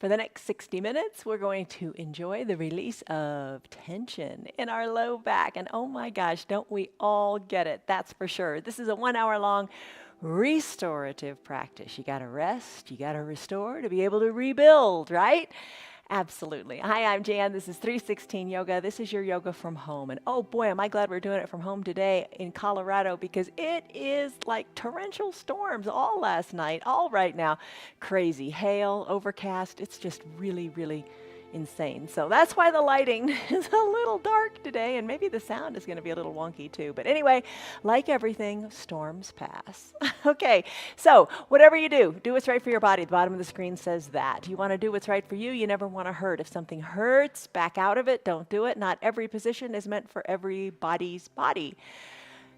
For the next 60 minutes, we're going to enjoy the release of tension in our low back. And oh my gosh, don't we all get it? That's for sure. This is a 1 hour long restorative practice. You got to rest, you got to restore to be able to rebuild, right? Absolutely. Hi, I'm Jan. This is 316 Yoga. This is your yoga from home. And oh boy, am I glad we're doing it from home today in Colorado because it is like torrential storms all last night, all right now. Crazy hail, overcast. It's just really, really insane. So that's why the lighting is a little dark today, and maybe the sound is going to be a little wonky too. But anyway, like everything, storms pass. Okay, so whatever you do what's right for your body. The bottom of the screen says that. You want to do what's right for you. You never want to hurt. If something hurts, back out of it. Don't do it. Not every position is meant for everybody's body.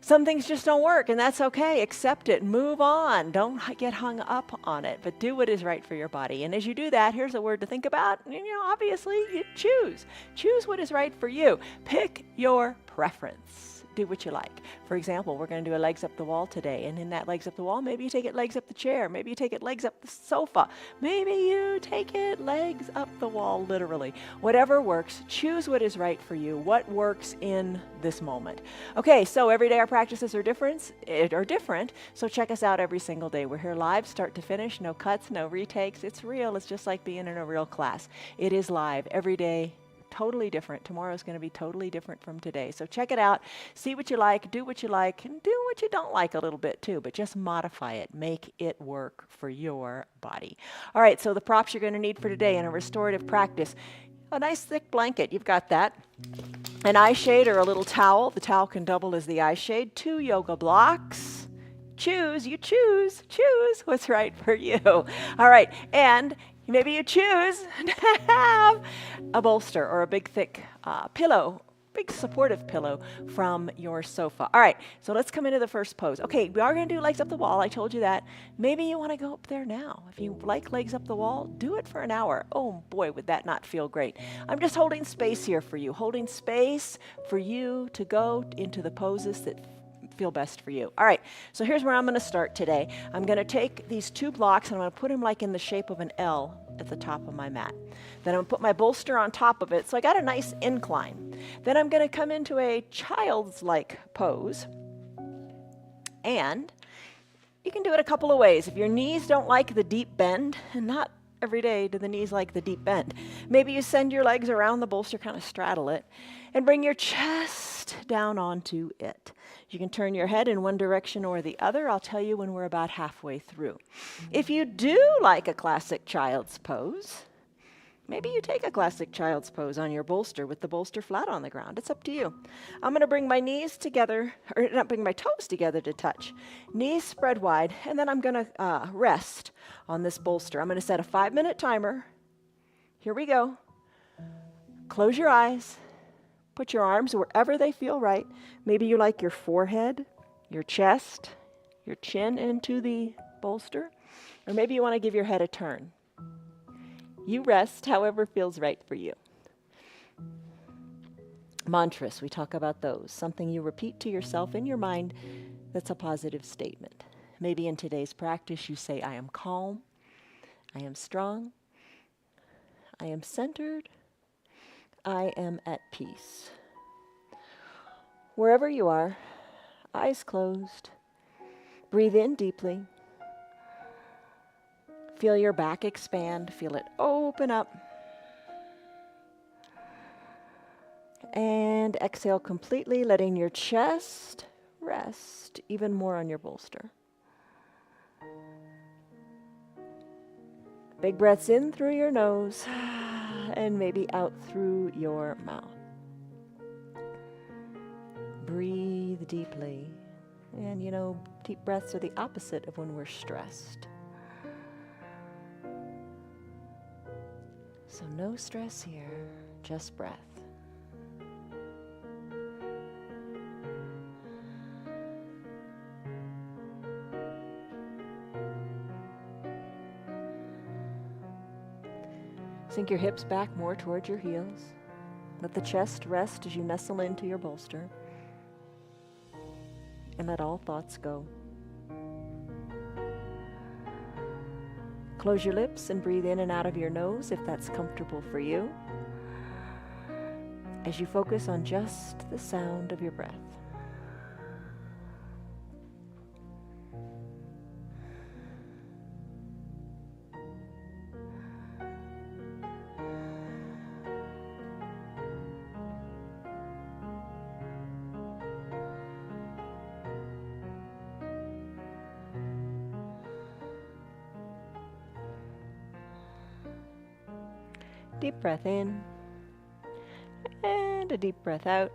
Some things just don't work, and that's okay. Accept it. Move on. Don't get hung up on it, but do what is right for your body. And as you do that, here's a word to think about. Obviously, you choose. Choose what is right for you. Pick your preference. Do what you like. For example, we're going to do a legs up the wall today, and in that legs up the wall, maybe you take it legs up the chair. Maybe you take it legs up the sofa. Maybe you take it legs up the wall, literally. Whatever works, choose what is right for you, what works in this moment. Okay, so every day our practices are different, so check us out every single day. We're here live, start to finish, no cuts, no retakes. It's real. It's just like being in a real class. It is live every day. Totally different. Tomorrow's going to be totally different from today. So check it out, see what you like, do what you like, and do what you don't like a little bit too, but just modify it. Make it work for your body. All right, so the props you're going to need for today in a restorative practice. A nice thick blanket, you've got that. An eye shade or a little towel. The towel can double as the eye shade. 2 yoga blocks. Choose what's right for you. All right, and maybe you choose to have a bolster or a big thick pillow, big supportive pillow from your sofa. All right, so let's come into the first pose. Okay, we are going to do legs up the wall. I told you that. Maybe you want to go up there now. If you like legs up the wall, do it for an hour. Oh boy, would that not feel great. I'm just holding space here for you, holding space for you to go into the poses that feel best for you. All right, so here's where I'm going to start today. I'm going to take these 2 blocks and I'm going to put them like in the shape of an L at the top of my mat. Then I'm going to put my bolster on top of it, so I got a nice incline. Then I'm going to come into a child's-like pose, and you can do it a couple of ways. If your knees don't like the deep bend, and not every day do the knees like the deep bend, maybe you send your legs around the bolster, kind of straddle it, and bring your chest down onto it. You can turn your head in one direction or the other. I'll tell you when we're about halfway through. If you do like a classic child's pose, maybe you take a classic child's pose on your bolster with the bolster flat on the ground. It's up to you. I'm going to bring my knees together, or not bring my toes together to touch. Knees spread wide, and then I'm going to rest on this bolster. I'm going to set a 5-minute timer. Here we go. Close your eyes. Put your arms wherever they feel right. Maybe you like your forehead, your chest, your chin into the bolster, or maybe you want to give your head a turn. You rest however feels right for you. Mantras, we talk about those. Something you repeat to yourself in your mind that's a positive statement. Maybe in today's practice you say, I am calm, I am strong, I am centered, I am at peace. Wherever you are, eyes closed, breathe in deeply. Feel your back expand, feel it open up. And exhale completely, letting your chest rest even more on your bolster. Big breaths in through your nose and maybe out through your mouth. Breathe deeply. And deep breaths are the opposite of when we're stressed. So no stress here, just breath. Sink your hips back more towards your heels. Let the chest rest as you nestle into your bolster. And let all thoughts go. Close your lips and breathe in and out of your nose if that's comfortable for you, as you focus on just the sound of your breath. Deep breath in and a deep breath out.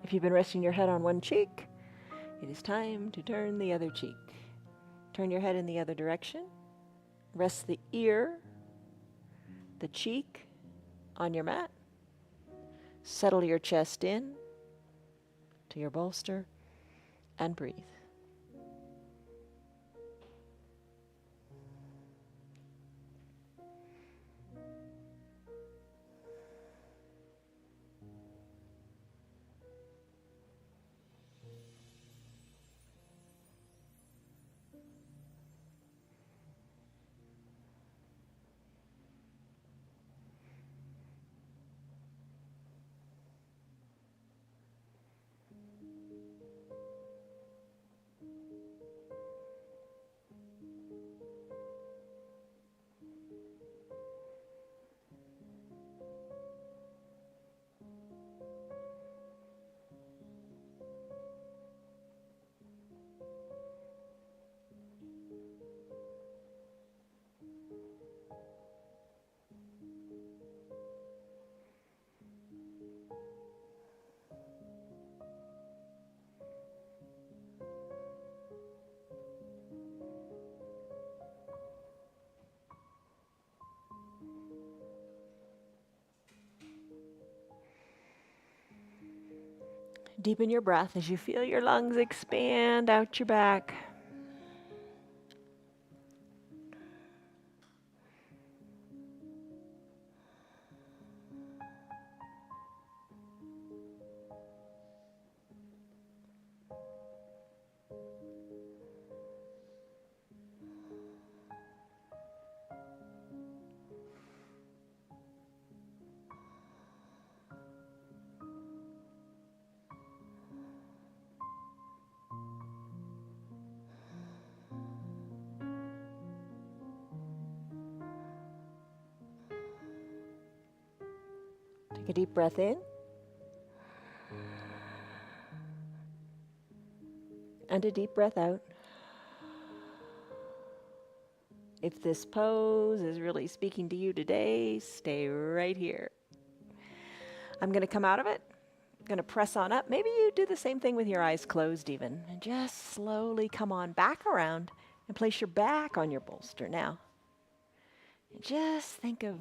If you've been resting your head on one cheek, it is time to turn the other cheek. Turn your head in the other direction. Rest the ear, the cheek on your mat. Settle your chest in to your bolster and breathe. Deepen your breath as you feel your lungs expand out your back. Take a deep breath in and a deep breath out. If this pose is really speaking to you today, stay right here. I'm going to come out of it. I'm going to press on up. Maybe you do the same thing with your eyes closed even. And just slowly come on back around and place your back on your bolster now. And just think of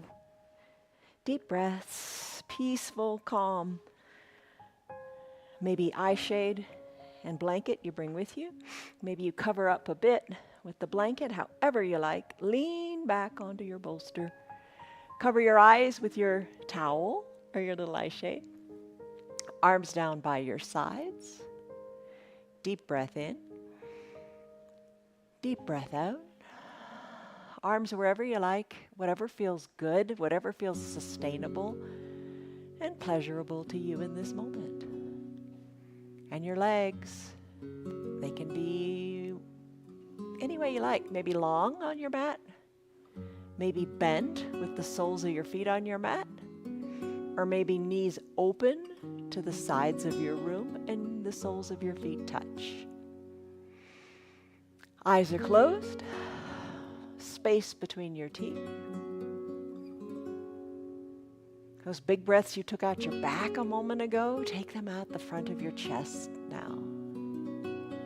deep breaths, peaceful, calm. Maybe eye shade and blanket you bring with you. Maybe you cover up a bit with the blanket, however you like. Lean back onto your bolster. Cover your eyes with your towel or your little eye shade. Arms down by your sides. Deep breath in. Deep breath out. Arms wherever you like, whatever feels good, whatever feels sustainable and pleasurable to you in this moment. And your legs, they can be any way you like. Maybe long on your mat, maybe bent with the soles of your feet on your mat, or maybe knees open to the sides of your room and the soles of your feet touch. Eyes are closed, space between your teeth. Those big breaths you took out your back a moment ago, take them out the front of your chest now.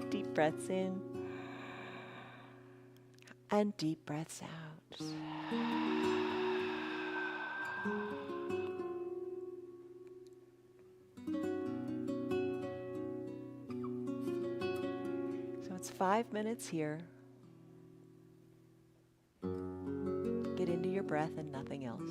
Deep breaths in and deep breaths out. So it's 5 minutes here. Get into your breath and nothing else.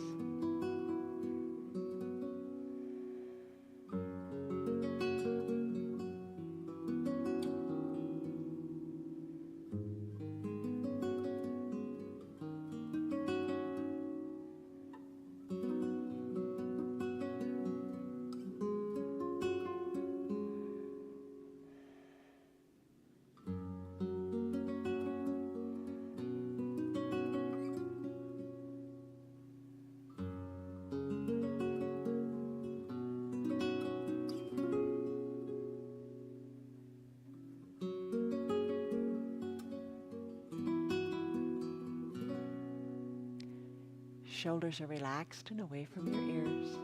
Shoulders are relaxed and away from your ears.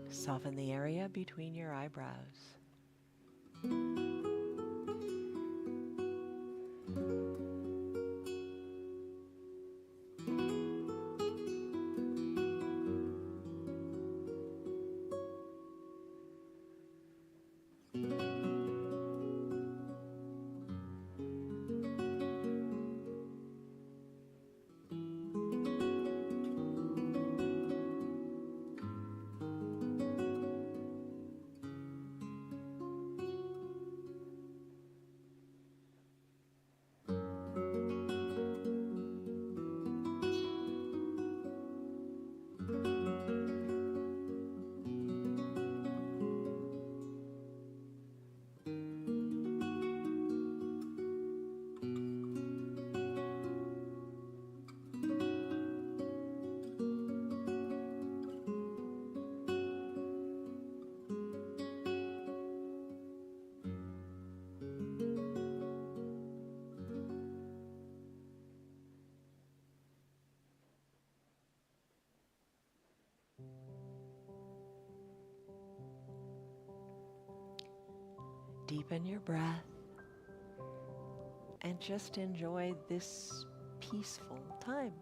Soften the area between your eyebrows. Deepen your breath and just enjoy this peaceful time.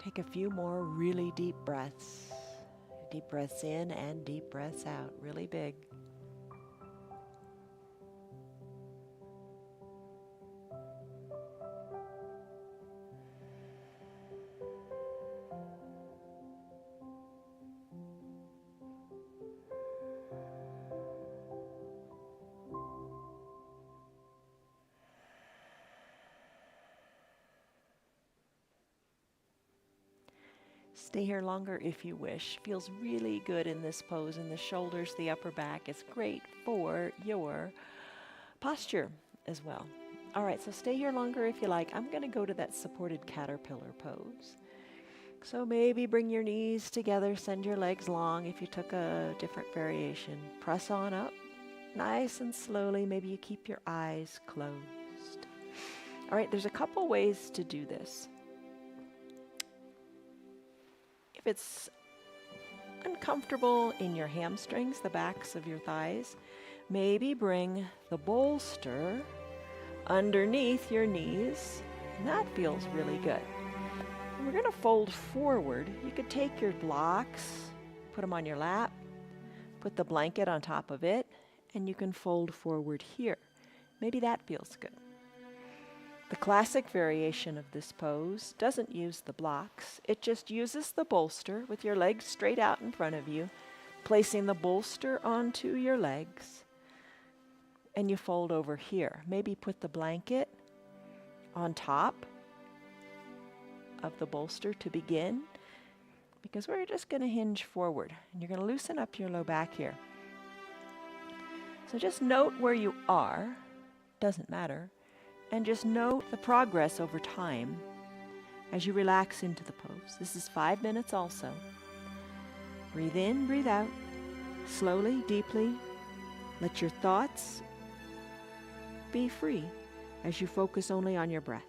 Take a few more really deep breaths. Deep breaths in and deep breaths out, really big. Stay here longer if you wish. Feels really good in this pose in the shoulders, the upper back. It's great for your posture as well. All right, so stay here longer if you like. I'm going to go to that supported caterpillar pose. So maybe bring your knees together, send your legs long if you took a different variation. Press on up, nice and slowly. Maybe you keep your eyes closed. All right, there's a couple ways to do this. If it's uncomfortable in your hamstrings, the backs of your thighs, maybe bring the bolster underneath your knees, and that feels really good. And we're going to fold forward. You could take your blocks, put them on your lap, put the blanket on top of it, and you can fold forward here. Maybe that feels good. The classic variation of this pose doesn't use the blocks. It just uses the bolster with your legs straight out in front of you, placing the bolster onto your legs, and you fold over here. Maybe put the blanket on top of the bolster to begin, because we're just going to hinge forward, and you're going to loosen up your low back here. So just note where you are, doesn't matter. And just note the progress over time as you relax into the pose. This is 5 minutes also. Breathe in, breathe out, slowly, deeply. Let your thoughts be free as you focus only on your breath.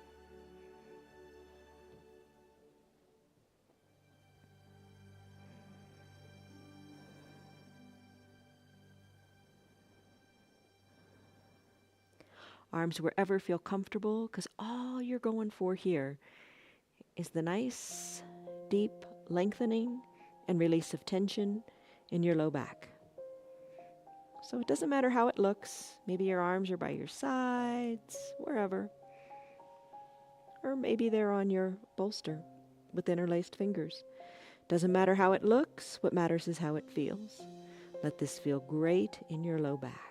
Arms wherever feel comfortable, because all you're going for here is the nice, deep lengthening and release of tension in your low back. So it doesn't matter how it looks. Maybe your arms are by your sides, wherever. Or maybe they're on your bolster with interlaced fingers. Doesn't matter how it looks. What matters is how it feels. Let this feel great in your low back.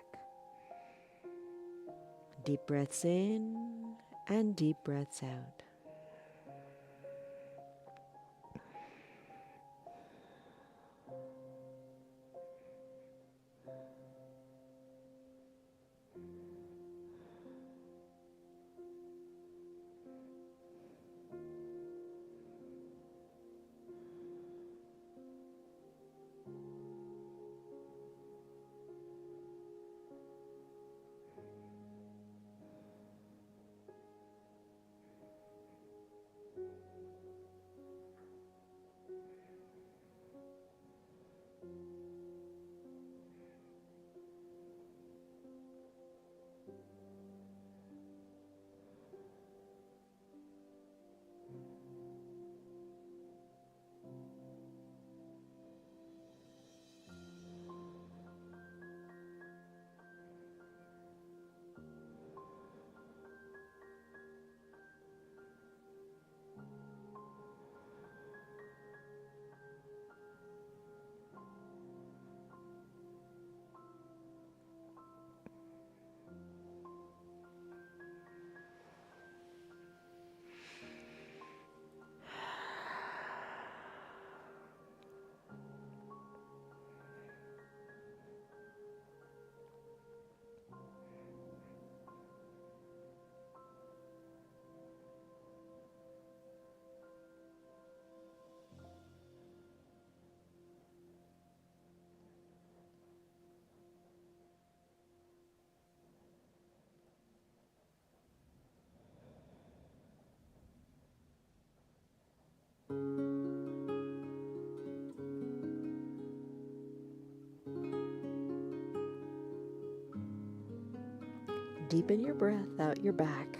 Deep breaths in and deep breaths out. Deepen your breath out your back.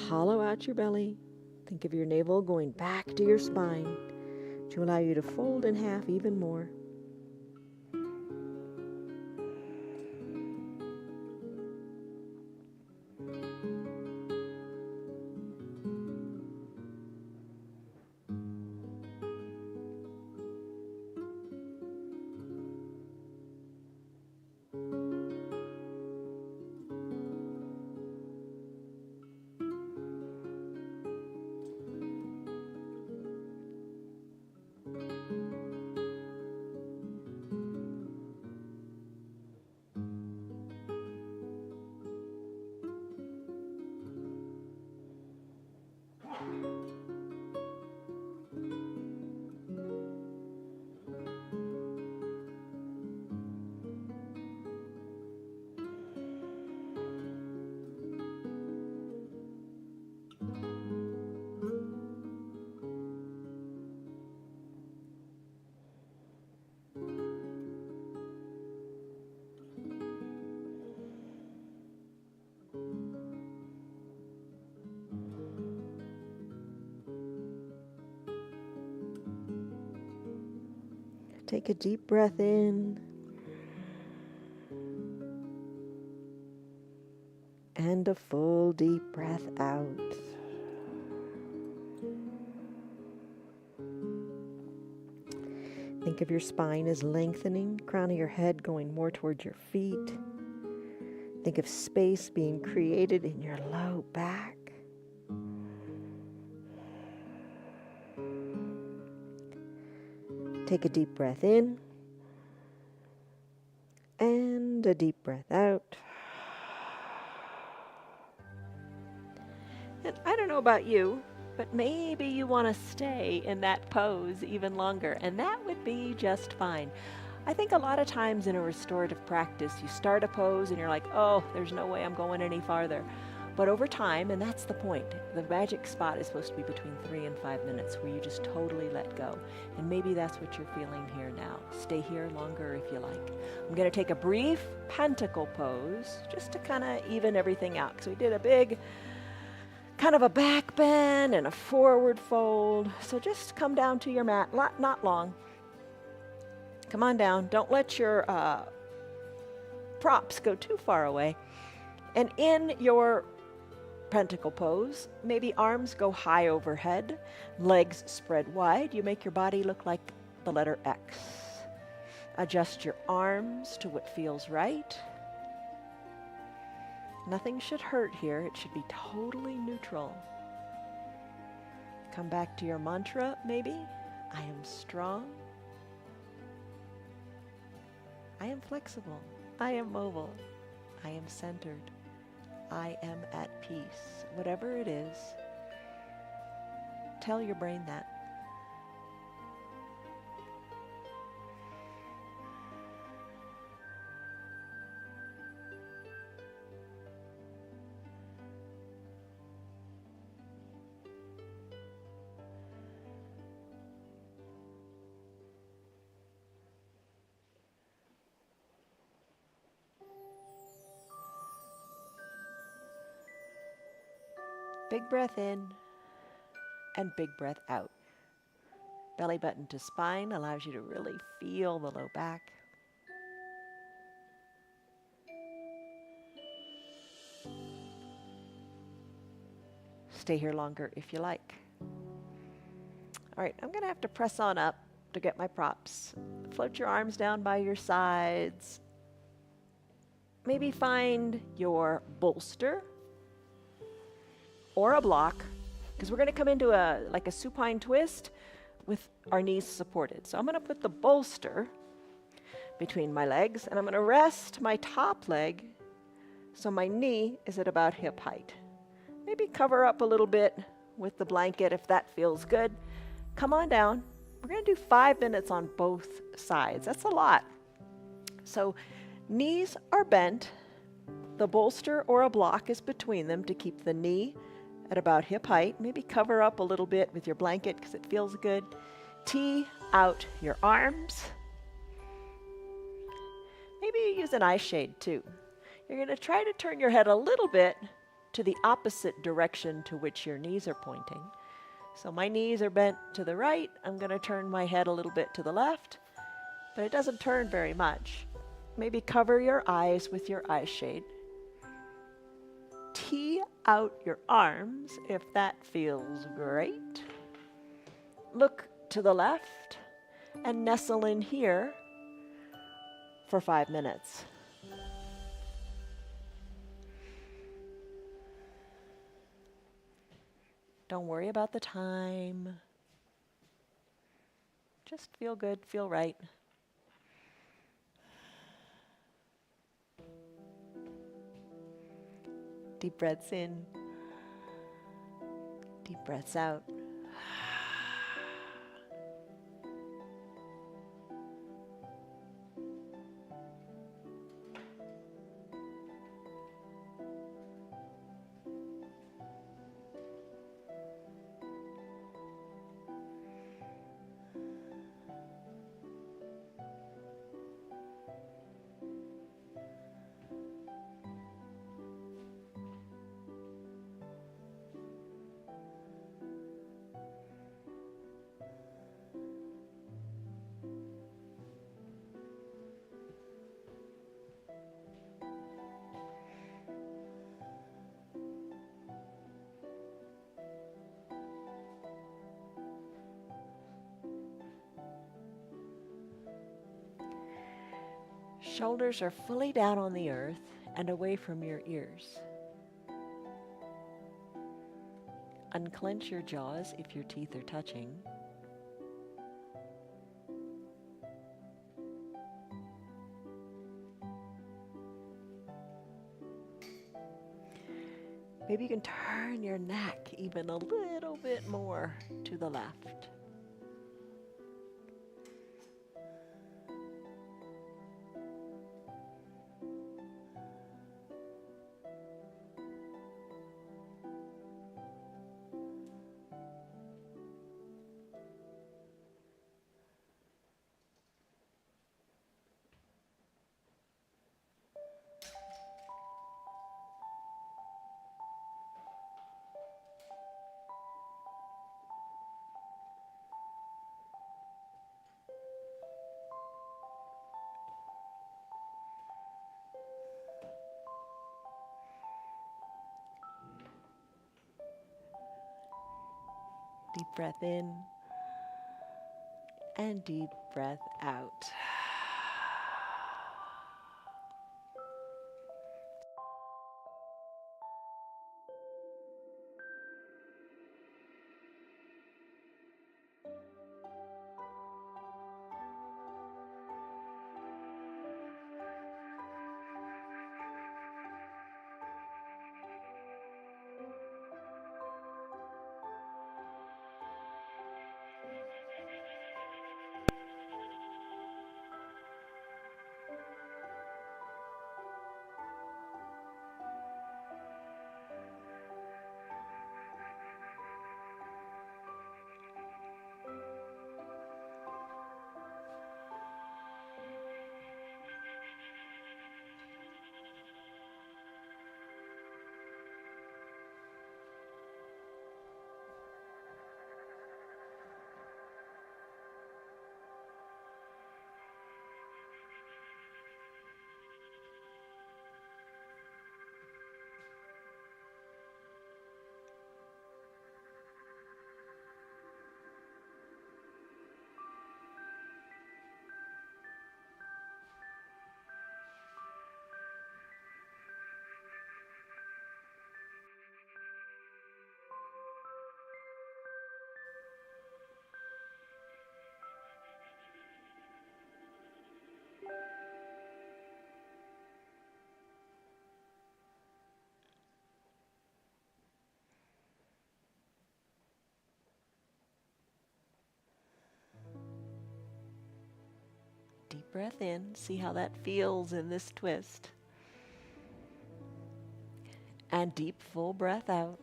Hollow out your belly. Think of your navel going back to your spine to allow you to fold in half even more. Take a deep breath in and a full deep breath out. Think of your spine as lengthening, crown of your head going more towards your feet. Think of space being created in your low back. Take a deep breath in and a deep breath out. And I don't know about you, but maybe you want to stay in that pose even longer, and that would be just fine. I think a lot of times in a restorative practice, you start a pose and you're like, oh, there's no way I'm going any farther. But over time, and that's the point, the magic spot is supposed to be between 3 and 5 minutes where you just totally let go. And maybe that's what you're feeling here now. Stay here longer if you like. I'm going to take a brief pentacle pose just to kind of even everything out. Because we did a big kind of a back bend and a forward fold. So just come down to your mat, not long. Come on down. Don't let your props go too far away. And in your pentacle pose, maybe arms go high overhead, legs spread wide. You make your body look like the letter X. Adjust your arms to what feels right. Nothing should hurt here. It should be totally neutral. Come back to your mantra, maybe. I am strong. I am flexible. I am mobile. I am centered. I am at peace. Whatever it is, tell your brain that. Big breath in and big breath out. Belly button to spine allows you to really feel the low back. Stay here longer if you like. All right, I'm going to have to press on up to get my props. Float your arms down by your sides. Maybe find your bolster or a block, because we're going to come into like a supine twist with our knees supported. So I'm going to put the bolster between my legs, and I'm going to rest my top leg so my knee is at about hip height. Maybe cover up a little bit with the blanket if that feels good. Come on down. We're going to do 5 minutes on both sides. That's a lot. So knees are bent. The bolster or a block is between them to keep the knee at about hip height. Maybe cover up a little bit with your blanket because it feels good. Tee out your arms. Maybe you use an eye shade too. You're going to try to turn your head a little bit to the opposite direction to which your knees are pointing. So my knees are bent to the right. I'm going to turn my head a little bit to the left, but it doesn't turn very much. Maybe cover your eyes with your eye shade. Tee out your arms if that feels great. Look to the left and nestle in here for 5 minutes. Don't worry about the time. Just feel good, feel right. Deep breaths in, deep breaths out. Shoulders are fully down on the earth and away from your ears. Unclench your jaws if your teeth are touching. Maybe you can turn your neck even a little bit more to the left. Deep breath in and deep breath out. Deep breath in. See how that feels in this twist. And deep, full breath out.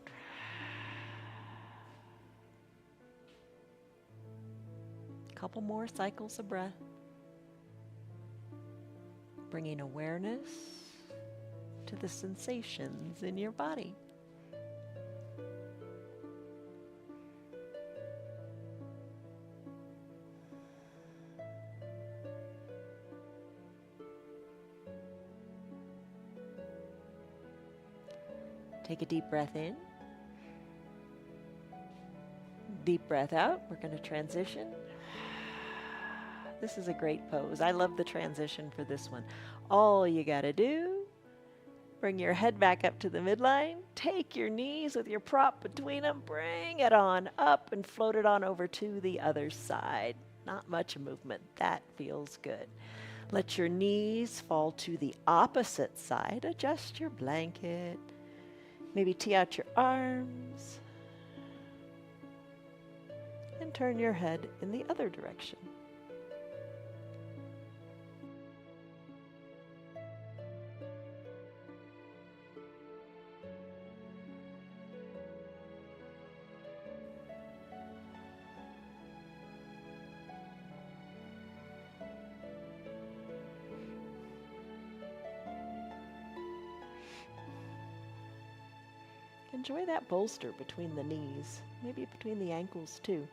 Couple more cycles of breath. Bringing awareness to the sensations in your body. Take a deep breath in. Deep breath out. We're going to transition. This is a great pose. I love the transition for this one. All you got to do, bring your head back up to the midline. Take your knees with your prop between them. Bring it on up and float it on over to the other side. Not much movement. That feels good. Let your knees fall to the opposite side. Adjust your blanket. Maybe tee out your arms. And turn your head in the other direction. Enjoy that bolster between the knees, maybe between the ankles too.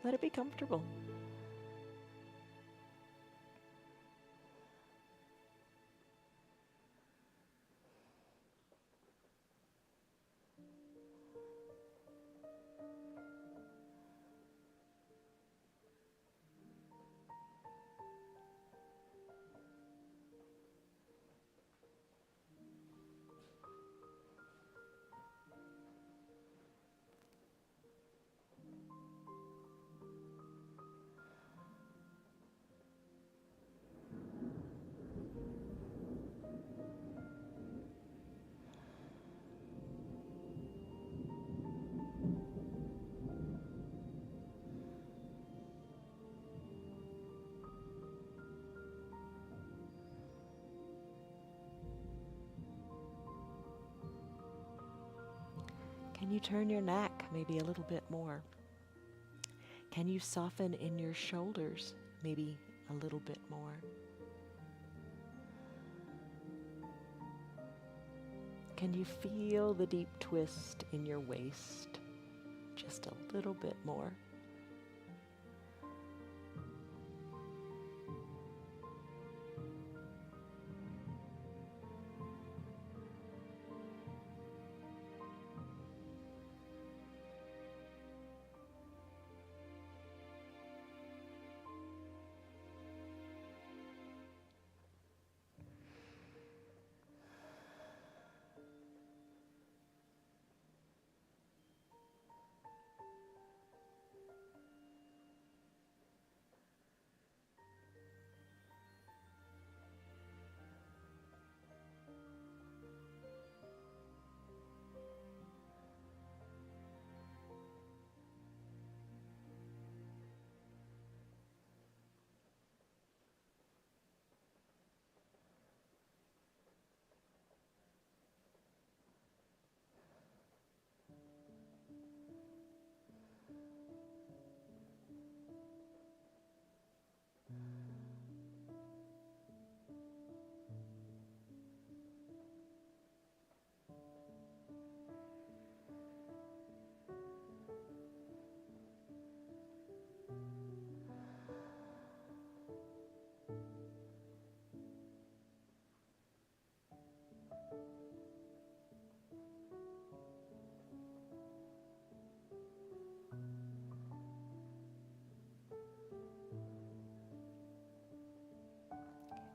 Let it be comfortable. Can you turn your neck maybe a little bit more? Can you soften in your shoulders maybe a little bit more? Can you feel the deep twist in your waist just a little bit more?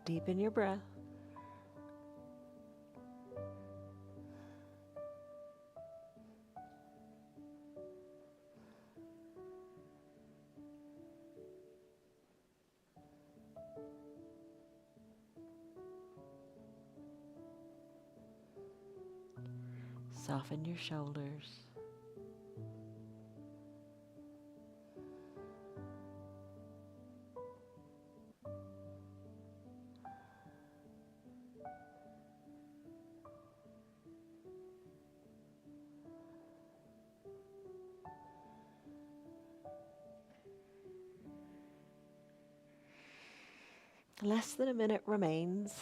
Deepen your breath. Soften your shoulders. Less than a minute remains.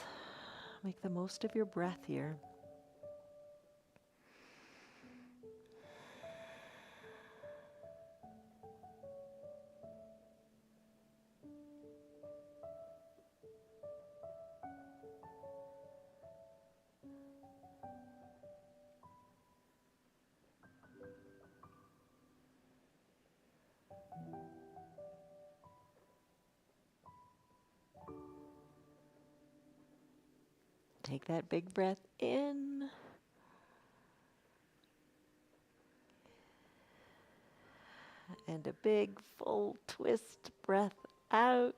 Make the most of your breath here. Take that big breath in. And a big full twist breath out.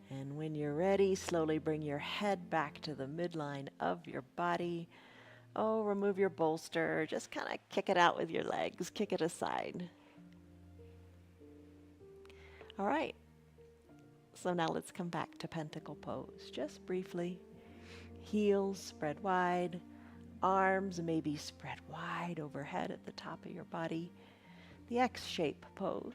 And when you're ready, slowly bring your head back to the midline of your body. Oh, remove your bolster. Just kind of kick it out with your legs. Kick it aside. All right. So now let's come back to pentacle pose. Just briefly. Heels spread wide. Arms maybe spread wide overhead at the top of your body. The X-shape pose.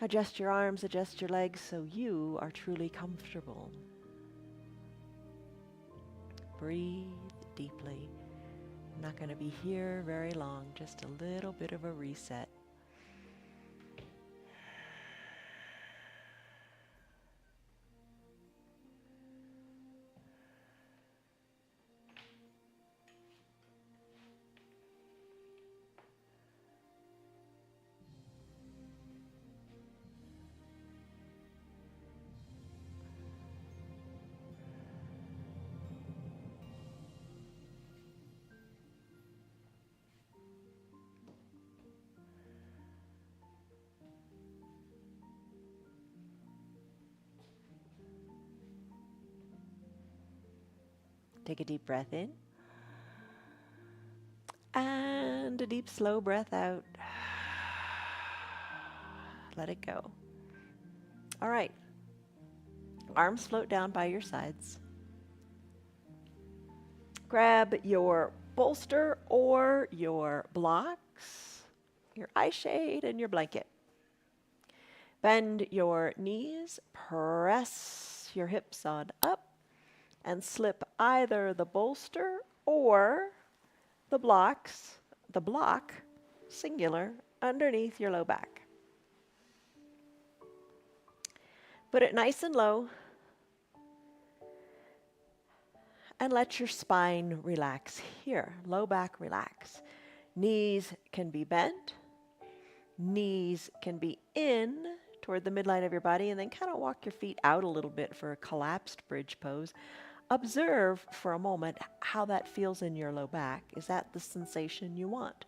Adjust your arms, adjust your legs so you are truly comfortable. Breathe deeply. I'm not going to be here very long, just a little bit of a reset. Take a deep breath in. And a deep, slow breath out. Let it go. All right. Arms float down by your sides. Grab your bolster or your blocks, your eye shade, and your blanket. Bend your knees, press your hips on up, and slip either the bolster or the block, singular, underneath your low back. Put it nice and low, and let your spine relax here. Low back relax. Knees can be bent. Knees can be in toward the midline of your body, and then kind of walk your feet out a little bit for a collapsed bridge pose. Observe for a moment how that feels in your low back. Is that the sensation you want?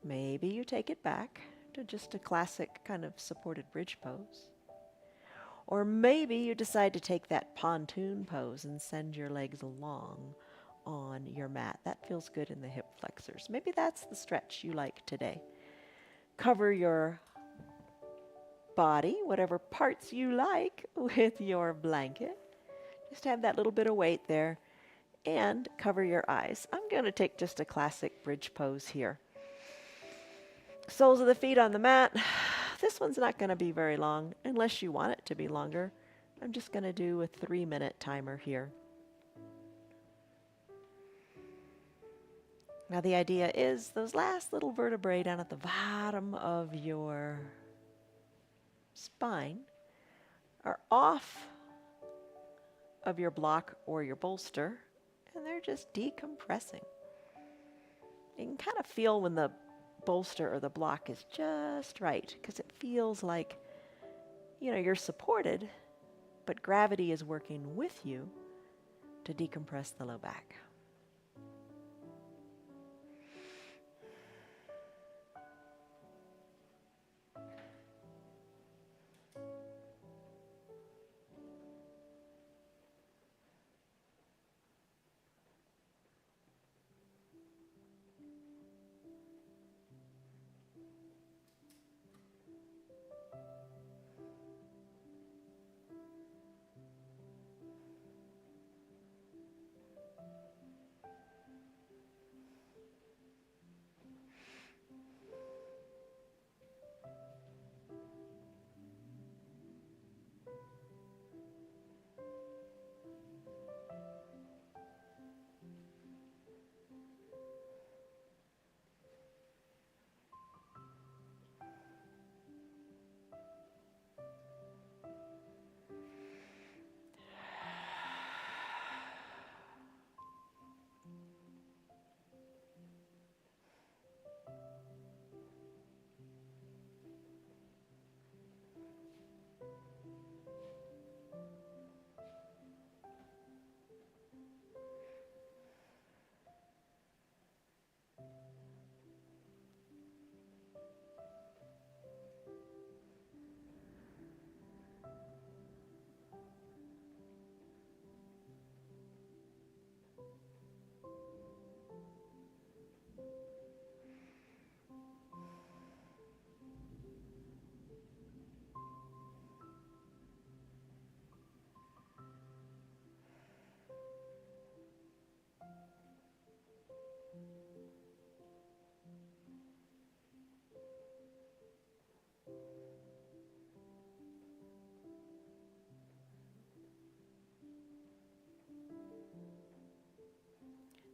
Maybe you take it back to just a classic kind of supported bridge pose. Or maybe you decide to take that pontoon pose and send your legs along on your mat. That feels good in the hip flexors. Maybe that's the stretch you like today. Cover your body, whatever parts you like, with your blanket. Just have that little bit of weight there. And cover your eyes. I'm going to take just a classic bridge pose here. Soles of the feet on the mat. This one's not going to be very long unless you want it to be longer. I'm just going to do a 3-minute timer here. Now the idea is those last little vertebrae down at the bottom of your spine are off of your block or your bolster, and they're just decompressing. You can kind of feel when the bolster or the block is just right because it feels like, you're supported, but gravity is working with you to decompress the low back.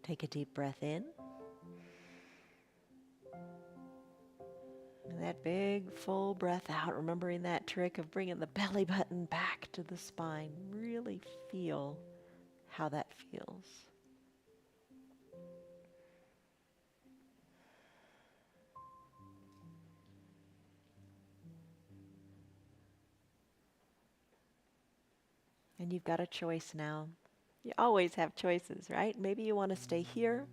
Take a deep breath in. And that big full breath out, remembering that trick of bringing the belly button back to the spine. Really feel how that feels. And you've got a choice now. You always have choices, right? Maybe you want to stay here,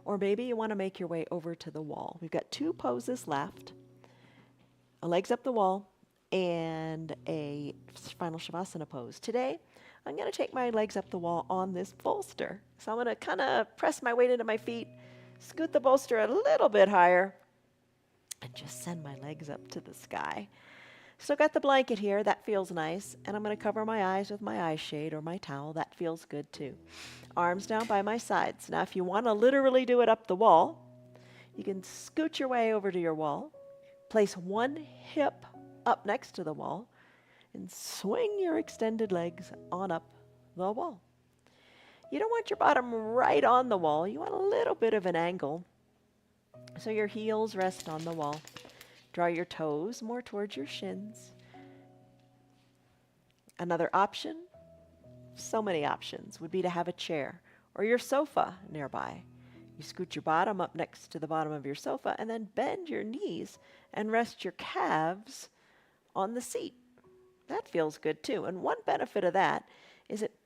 or maybe you want to make your way over to the wall. We've got two poses left. A legs up the wall and a final Shavasana pose. Today, I'm going to take my legs up the wall on this bolster. So I'm going to kind of press my weight into my feet, scoot the bolster a little bit higher, and just send my legs up to the sky. Still got the blanket here. That feels nice. And I'm going to cover my eyes with my eye shade or my towel. That feels good too. Arms down by my sides. Now, if you want to literally do it up the wall, you can scoot your way over to your wall. Place one hip up next to the wall and swing your extended legs on up the wall. You don't want your bottom right on the wall. You want a little bit of an angle so your heels rest on the wall. Draw your toes more towards your shins. Another option, so many options, would be to have a chair or your sofa nearby. You scoot your bottom up next to the bottom of your sofa and then bend your knees and rest your calves on the seat. That feels good too. And one benefit of that is it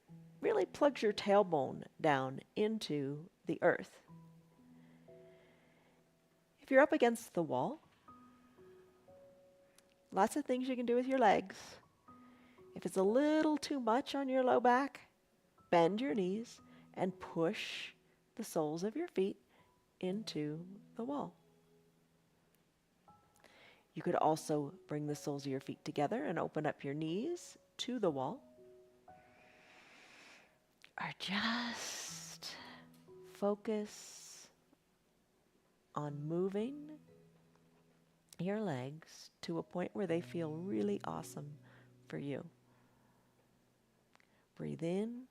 really plugs your tailbone down into the earth. If you're up against the wall, lots of things you can do with your legs. If it's a little too much on your low back, bend your knees and push the soles of your feet into the wall. You could also bring the soles of your feet together and open up your knees to the wall. Or just focus on moving your legs to a point where they feel really awesome for you. Breathe in,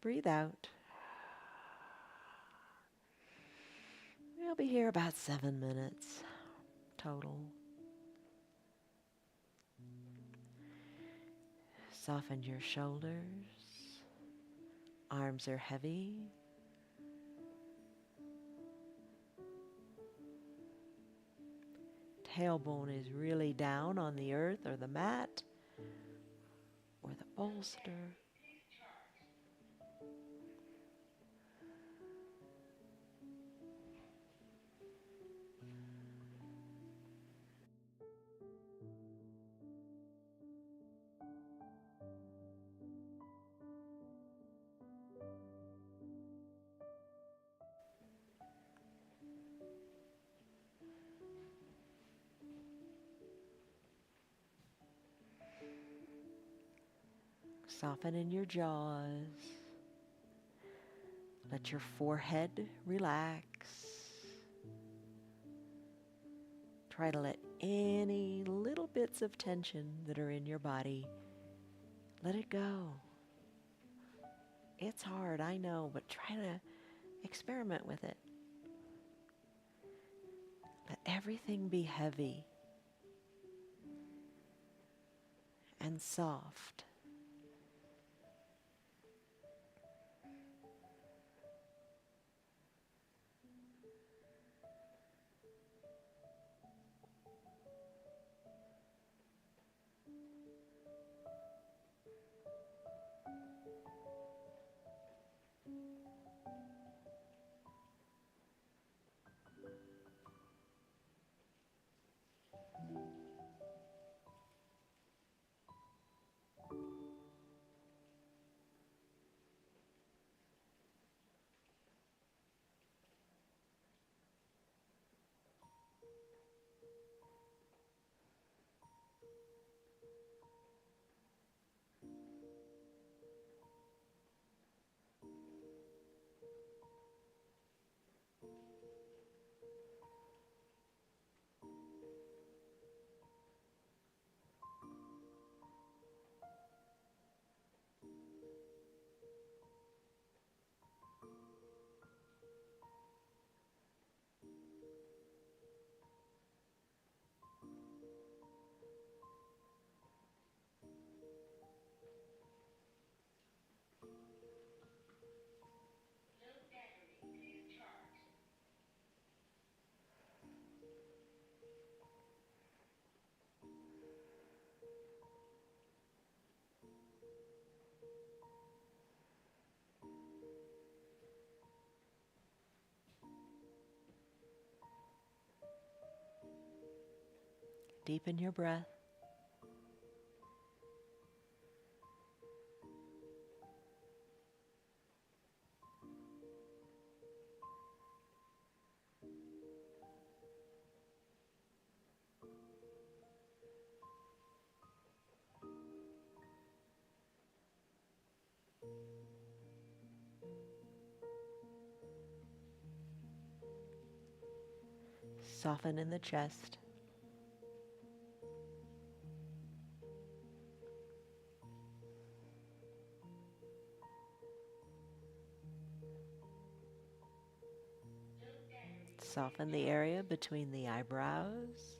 breathe out. We'll be here about 7 minutes total. Soften your shoulders. Arms are heavy. tailbone is really down on the earth or the mat or the bolster. Soften in your jaws. Let your forehead relax. Try to let any little bits of tension that are in your body, let it go. It's hard, I know, but try to experiment with it. Let everything be heavy and soft. Deepen your breath. Soften in the chest. Soften the area between the eyebrows.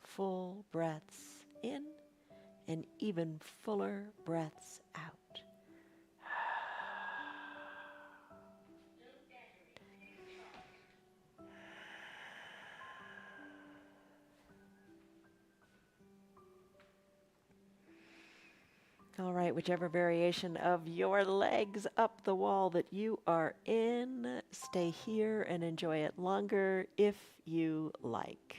Full breaths in and even fuller breaths out. All right, whichever variation of your legs up the wall that you are in, stay here and enjoy it longer if you like.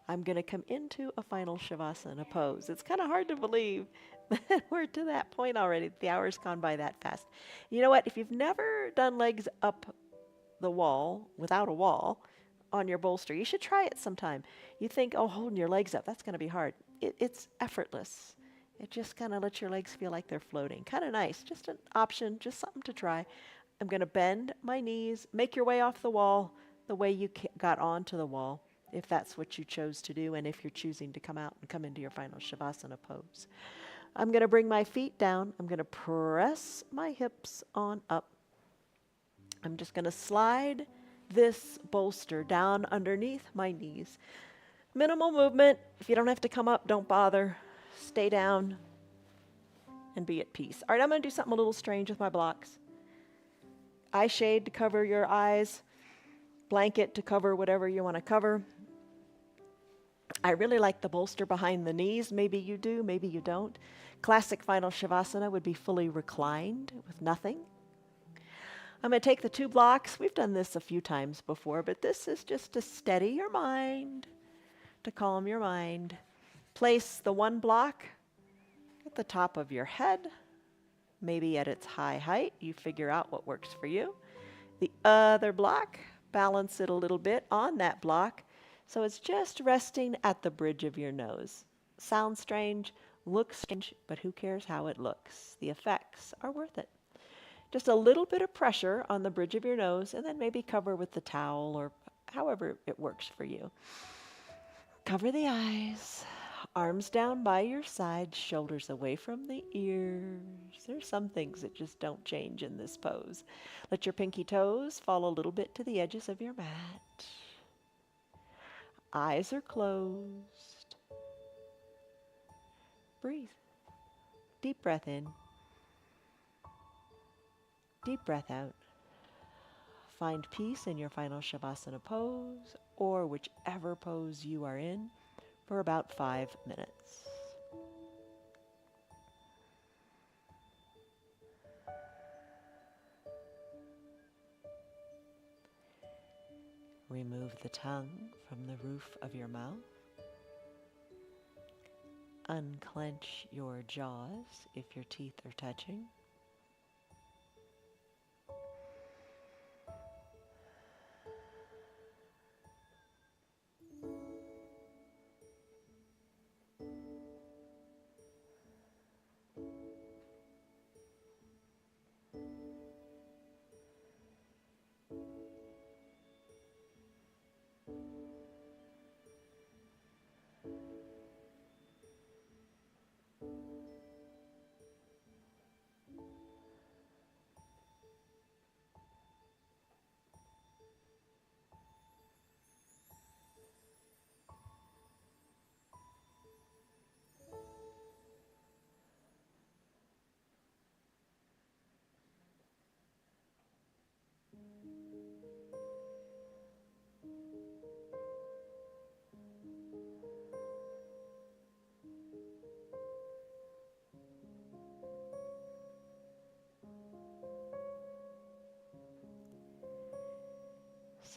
I'm going to come into a final Shavasana pose. It's kind of hard to believe that we're to that point already. The hour's gone by that fast. You know what? If you've never done legs up the wall without a wall on your bolster, you should try it sometime. You think, oh, holding your legs up, that's going to be hard. It's effortless. It just kind of lets your legs feel like they're floating. Kind of nice. Just an option, just something to try. I'm going to bend my knees, make your way off the wall the way you got onto the wall, if that's what you chose to do, and if you're choosing to come out and come into your final Shavasana pose. I'm going to bring my feet down. I'm going to press my hips on up. I'm just going to slide this bolster down underneath my knees. Minimal movement. If you don't have to come up, don't bother. Stay down and be at peace. All right, I'm going to do something a little strange with my blocks. Eye shade to cover your eyes, blanket to cover whatever you want to cover. I really like the bolster behind the knees. Maybe you do, maybe you don't. Classic final Shavasana would be fully reclined with nothing. I'm going to take the 2 blocks. We've done this a few times before, but this is just to steady your mind, to calm your mind. Place the 1 block at the top of your head, maybe at its high height. You figure out what works for you. The other block, balance it a little bit on that block, so it's just resting at the bridge of your nose. Sounds strange, looks strange, but who cares how it looks? The effects are worth it. Just a little bit of pressure on the bridge of your nose, and then maybe cover with the towel or however it works for you. Cover the eyes, arms down by your side, shoulders away from the ears. There's some things that just don't change in this pose. Let your pinky toes fall a little bit to the edges of your mat. Eyes are closed. Breathe. Deep breath in. Deep breath out. Find peace in your final Shavasana pose, or whichever pose you are in, for about 5 minutes. Remove the tongue from the roof of your mouth. Unclench your jaws if your teeth are touching.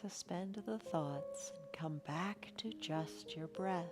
Suspend the thoughts and come back to just your breath.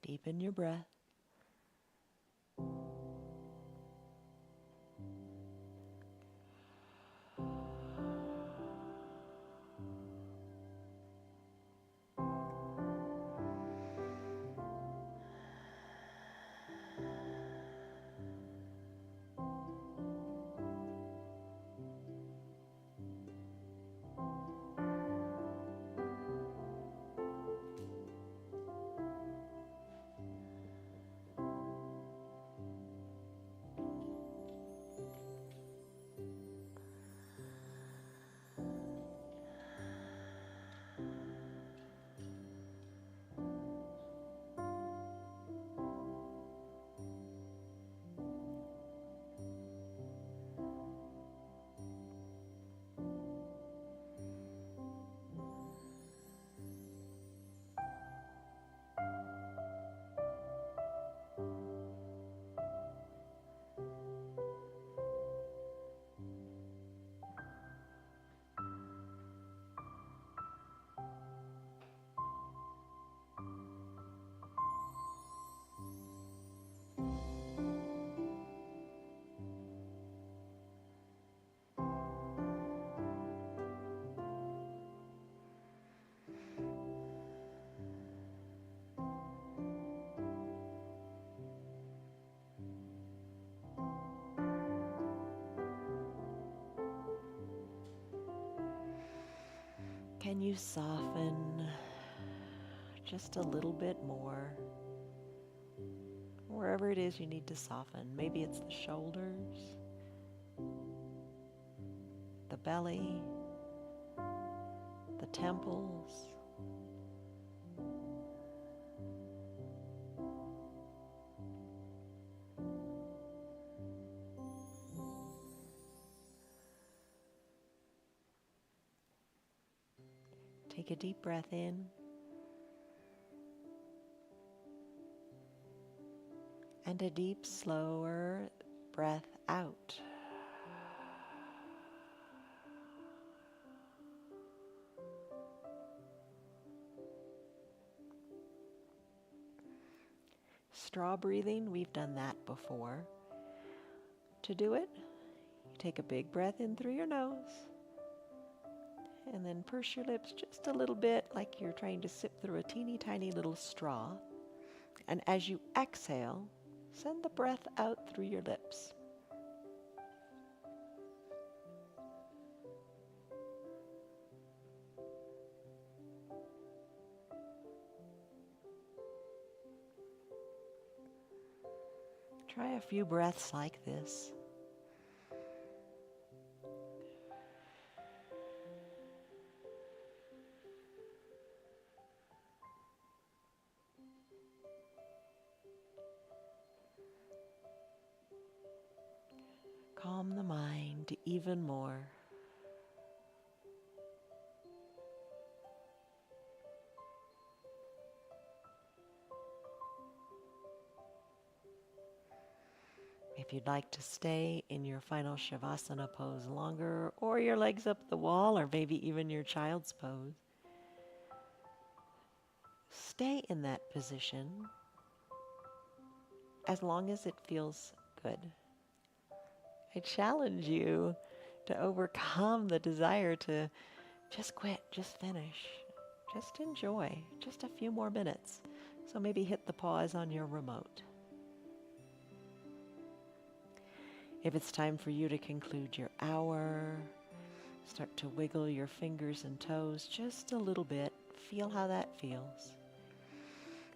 Deepen your breath. Can you soften just a little bit more? Wherever it is you need to soften. Maybe it's the shoulders, the belly, the temples. Take a deep breath in. And a deep, slower breath out. Straw breathing, we've done that before. To do it, you take a big breath in through your nose, and then purse your lips just a little bit like you're trying to sip through a teeny tiny little straw. And as you exhale, send the breath out through your lips. Try a few breaths like this. Calm the mind even more. If you'd like to stay in your final Shavasana pose longer, or your legs up the wall, or maybe even your child's pose, stay in that position as long as it feels good. I challenge you to overcome the desire to just quit, just finish, just enjoy just a few more minutes. So maybe hit the pause on your remote. If it's time for you to conclude your hour, start to wiggle your fingers and toes just a little bit. Feel how that feels.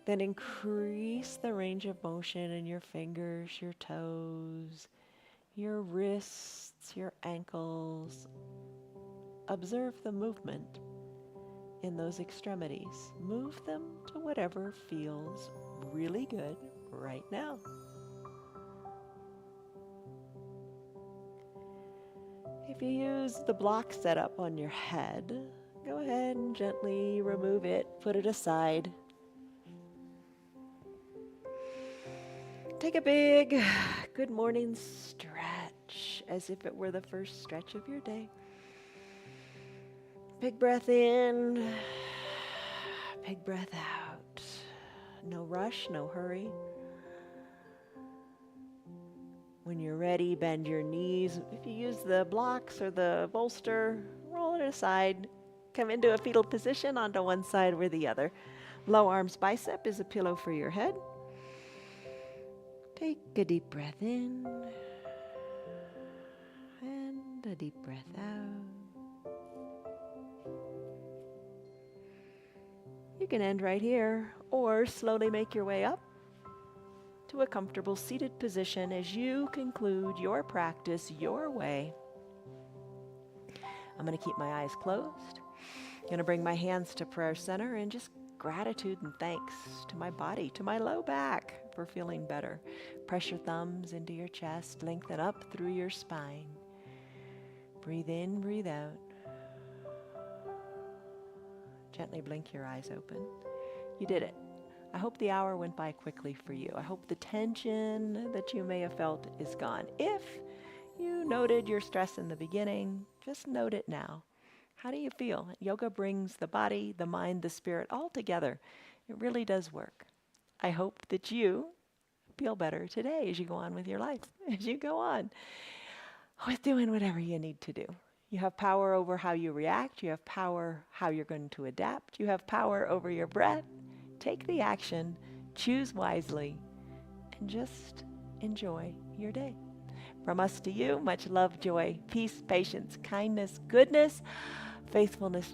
Then increase the range of motion in your fingers, your toes, your wrists, your ankles. Observe the movement in those extremities. Move them to whatever feels really good right now. If you use the block set up on your head, go ahead and gently remove it, put it aside. Take a big good morning stretch as if it were the first stretch of your day. Big breath in, big breath out. No rush, no hurry. When you're ready, bend your knees. If you use the blocks or the bolster, roll it aside. Come into a fetal position onto one side or the other. Low arms bicep is a pillow for your head. Take a deep breath in and a deep breath out. You can end right here or slowly make your way up to a comfortable seated position as you conclude your practice your way. I'm going to keep my eyes closed. I'm going to bring my hands to prayer center and just gratitude and thanks to my body, to my low back for feeling better. Press your thumbs into your chest, lengthen up through your spine. Breathe in, breathe out. Gently blink your eyes open. You did it. I hope the hour went by quickly for you. I hope the tension that you may have felt is gone. If you noted your stress in the beginning, just note it now. How do you feel? Yoga brings the body, the mind, the spirit all together. It really does work. I hope that you feel better today as you go on with your life, as you go on with doing whatever you need to do. You have power over how you react. You have power how you're going to adapt. You have power over your breath. Take the action, choose wisely, and just enjoy your day. From us to you, much love, joy, peace, patience, kindness, goodness, faithfulness,